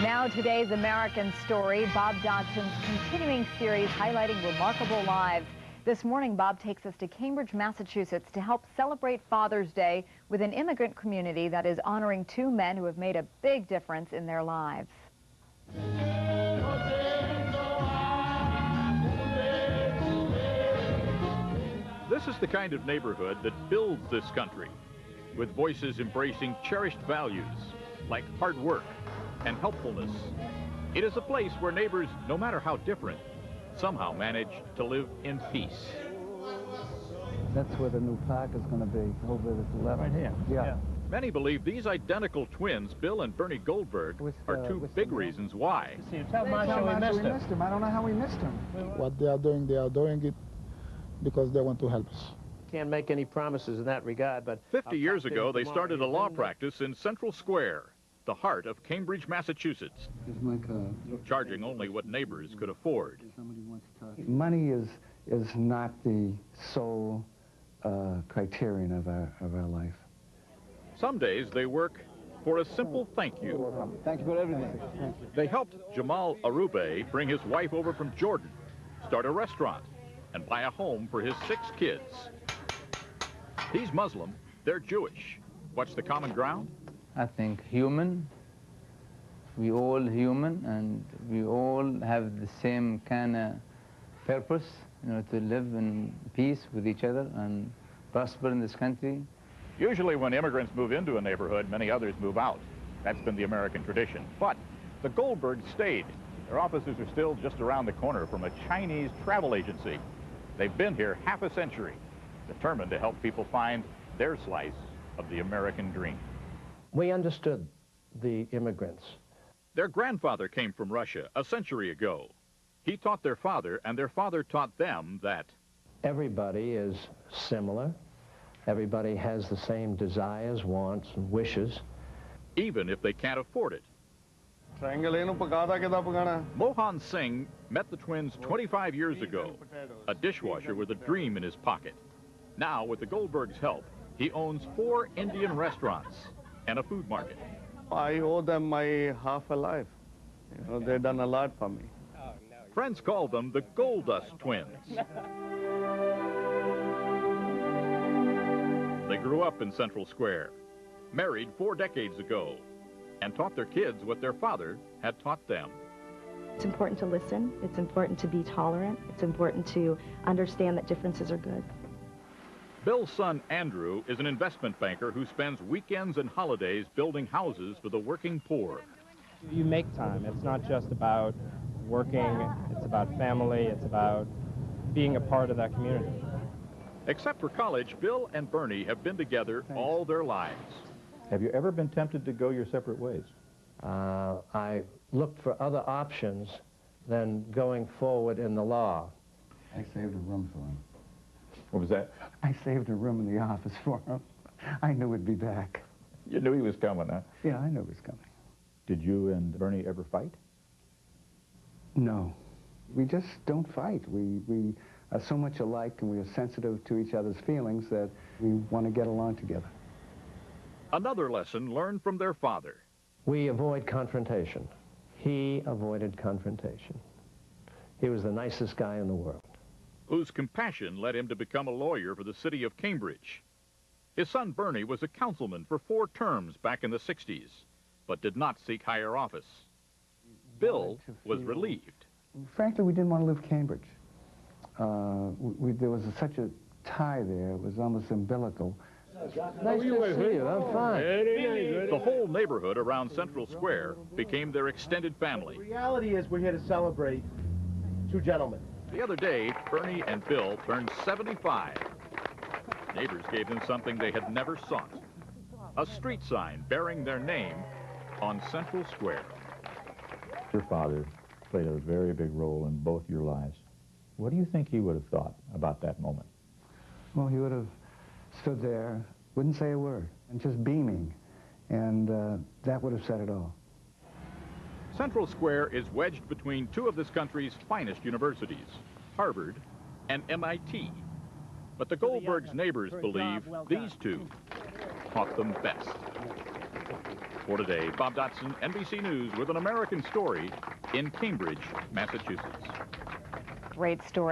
Now today's American Story, Bob Dotson's continuing series highlighting remarkable lives. This morning, Bob takes us to Cambridge, Massachusetts to help celebrate Father's Day with an immigrant community that is honoring two men who have made a big difference in their lives. This is the kind of neighborhood that builds this country, with voices embracing cherished values like hard work and helpfulness. It is a place where neighbors, no matter how different, somehow manage to live in peace. That's where the new park is going to be, over this left. Right here. Yeah. Many believe these identical twins, Bill and Bernie Goldberg, are two big reasons why. Tell Marshall we missed him. I don't know how we missed him. What they are doing it because they want to help us. Can't make any promises in that regard, but 50 years ago, they started a law practice in Central Square, the heart of Cambridge, Massachusetts, charging only what neighbors could afford. Money is not the sole criterion of our life. Some days they work for a simple thank you. Thank you for everything. They helped Jamal Arube bring his wife over from Jordan, start a restaurant, and buy a home for his 6 kids. He's Muslim, they're Jewish. What's the common ground? I think human. We all human, and we all have the same kind of purpose, to live in peace with each other and prosper in this country. Usually when immigrants move into a neighborhood, many others move out. That's been the American tradition. But the Goldbergs stayed. Their offices are still just around the corner from a Chinese travel agency. They've been here half a century, determined to help people find their slice of the American dream. we understood the immigrants. Their grandfather came from Russia a century ago. He taught their father, and their father taught them that Everybody is similar. Everybody has the same desires, wants, and wishes. even if they can't afford it. Mohan Singh met the twins 25 years ago, a dishwasher with a dream in his pocket. Now, with the Goldbergs' help, he owns 4 Indian restaurants and a food market. I owe them my half a life. They've done a lot for me. Friends call them the Goldust twins. They grew up in Central Square, married 4 decades ago, and taught their kids what their father had taught them. It's important to listen. It's important to be tolerant. It's important to understand that differences are good. Bill's son, Andrew, is an investment banker who spends weekends and holidays building houses for the working poor. You make time. It's not just about working. It's about family. It's about being a part of that community. Except for college, Bill and Bernie have been together all their lives. Have you ever been tempted to go your separate ways? I looked for other options than going forward in the law. I saved a room for him. What was that? I saved a room in the office for him. I knew he'd be back. You knew he was coming, huh? Yeah, I knew he was coming. Did you and Bernie ever fight? No. We just don't fight. We are so much alike, and we are sensitive to each other's feelings that we want to get along together. Another lesson learned from their father. We avoid confrontation. He avoided confrontation. He was the nicest guy in the world. Whose compassion led him to become a lawyer for the city of Cambridge. His son Bernie was a councilman for 4 terms back in the 60s, but did not seek higher office. Bill was relieved. Frankly, we didn't want to leave Cambridge. There was such a tie there. It was almost umbilical. Nice to see you. I'm fine. The whole neighborhood around Central Square became their extended family. The reality is we're here to celebrate 2 gentlemen. The other day, Bernie and Bill turned 75. Neighbors gave them something they had never sought. A street sign bearing their name on Central Square. Your father played a very big role in both your lives. What do you think he would have thought about that moment? Well, he would have stood there, wouldn't say a word, and just beaming. And that would have said it all. Central Square is wedged between 2 of this country's finest universities, Harvard and MIT. But the Goldbergs' neighbors believe these 2 taught them best. for today. Bob Dotson, NBC News, with an American story in Cambridge, Massachusetts. Great story.